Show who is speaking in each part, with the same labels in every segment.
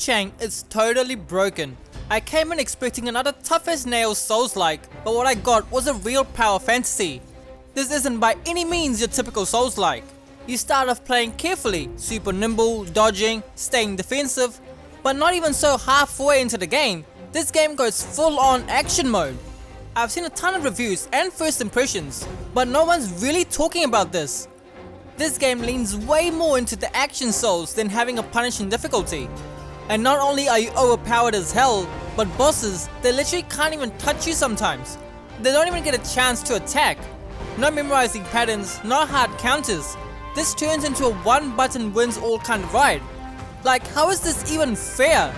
Speaker 1: Wuchang is totally broken. I came in expecting another tough as nails Soulslike, but what I got was a real power fantasy. This isn't by any means your typical Soulslike. You start off playing carefully, super nimble, dodging, staying defensive, but not even so halfway into the game, this game goes full on action mode. I've seen a ton of reviews and first impressions, but no one's really talking about this. This game leans way more into the action souls than having a punishing difficulty. And not only are you overpowered as hell, but bosses, they literally can't even touch you sometimes. They don't even get a chance to attack. No memorizing patterns, no hard counters. This turns into a one button wins all kind of ride. Like, how is this even fair?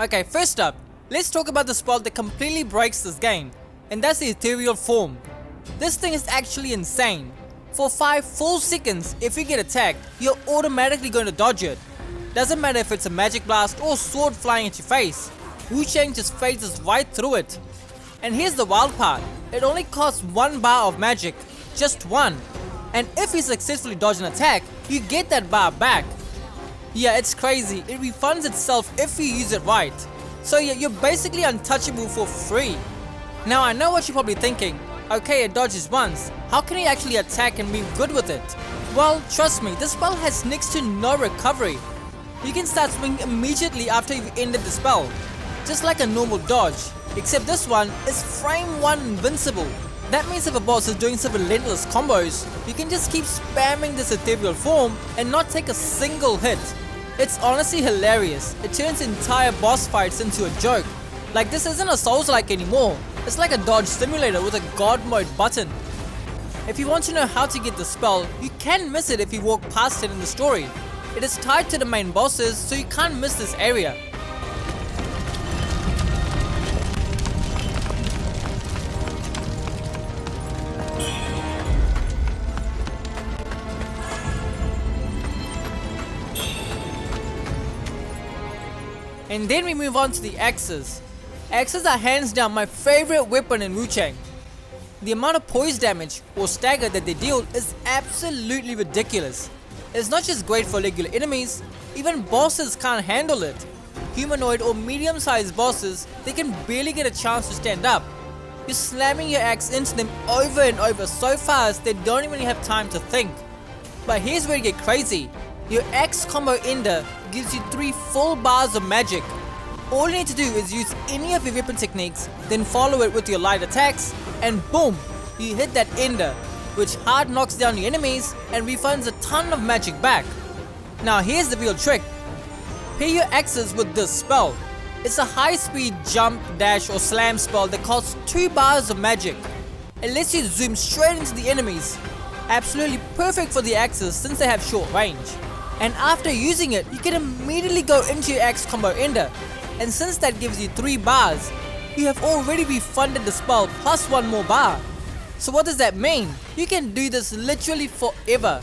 Speaker 1: Okay, first up, let's talk about the spell that completely breaks this game, and that's the Ethereal Form. This thing is actually insane. For 5 full seconds, if you get attacked, you're automatically going to dodge it. Doesn't matter if it's a magic blast or sword flying at your face, Wuchang just phases right through it. And here's the wild part, it only costs 1 bar of magic, just 1. And if you successfully dodge an attack, you get that bar back. Yeah, it's crazy, it refunds itself if you use it right. So yeah, you're basically untouchable for free. Now I know what you're probably thinking, okay it dodges once, how can he actually attack and be good with it? Well, trust me, this spell has next to no recovery. You can start swinging immediately after you've ended the spell, just like a normal dodge, except this one is frame 1 invincible. That means if a boss is doing some relentless combos, you can just keep spamming this Ethereal Form and not take a single hit. It's honestly hilarious, it turns entire boss fights into a joke. Like this isn't a Soulslike anymore, it's like a dodge simulator with a god mode button. If you want to know how to get the spell, you can miss it if you walk past it in the story. It is tied to the main bosses, so you can't miss this area. And then we move on to the axes. Axes are hands down my favorite weapon in Wuchang. The amount of poise damage or stagger that they deal is absolutely ridiculous. It's not just great for regular enemies, even bosses can't handle it. Humanoid or medium-sized bosses, they can barely get a chance to stand up. You're slamming your axe into them over and over so fast they don't even have time to think. But here's where you get crazy. Your axe combo ender gives you 3 full bars of magic. All you need to do is use any of your weapon techniques, then follow it with your light attacks, and boom, you hit that ender, which hard knocks down your enemies and refunds a ton of magic back. Now here's the real trick. Pair your axes with this spell. It's a high speed jump, dash or slam spell that costs 2 bars of magic. It lets you zoom straight into the enemies. Absolutely perfect for the axes since they have short range. And after using it, you can immediately go into your axe combo ender. And since that gives you 3 bars, you have already refunded the spell plus 1 more bar. So what does that mean? You can do this literally forever.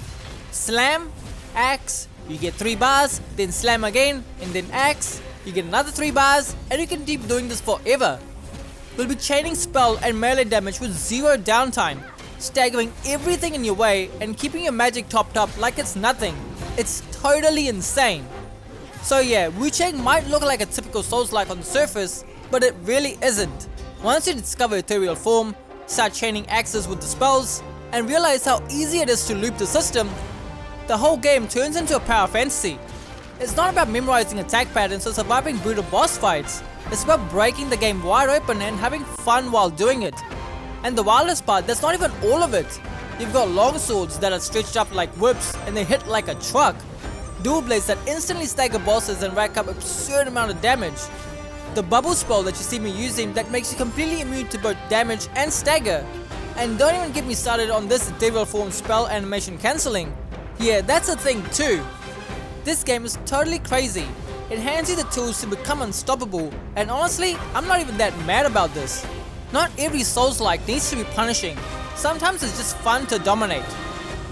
Speaker 1: Slam, axe, you get 3 bars, then slam again, and then axe, you get another 3 bars, and you can keep doing this forever. You'll be chaining spell and melee damage with 0 downtime, staggering everything in your way and keeping your magic topped up like it's nothing. It's totally insane. So yeah, Wuchang might look like a typical Soulslike on the surface, but it really isn't. Once you discover Ethereal Form, start chaining axes with the spells, and realize how easy it is to loop the system, the whole game turns into a power fantasy. It's not about memorizing attack patterns or surviving brutal boss fights, it's about breaking the game wide open and having fun while doing it. And the wildest part, that's not even all of it. You've got long swords that are stretched up like whips and they hit like a truck. Dual blades that instantly stagger bosses and rack up absurd amount of damage. The bubble spell that you see me using that makes you completely immune to both damage and stagger. And don't even get me started on this Ethereal Form spell animation cancelling. Yeah, that's a thing too. This game is totally crazy. It hands you the tools to become unstoppable, and honestly, I'm not even that mad about this. Not every Soulslike needs to be punishing. Sometimes it's just fun to dominate.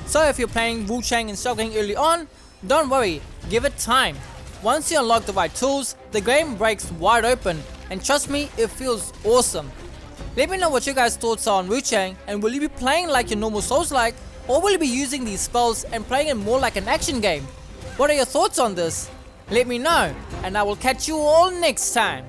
Speaker 1: So if you're playing Wuchang and struggling early on, don't worry, give it time. Once you unlock the right tools, the game breaks wide open, and trust me, it feels awesome. Let me know what your guys' thoughts are on Wuchang, and will you be playing like your normal Soulslike, or will you be using these spells and playing it more like an action game? What are your thoughts on this? Let me know, and I will catch you all next time.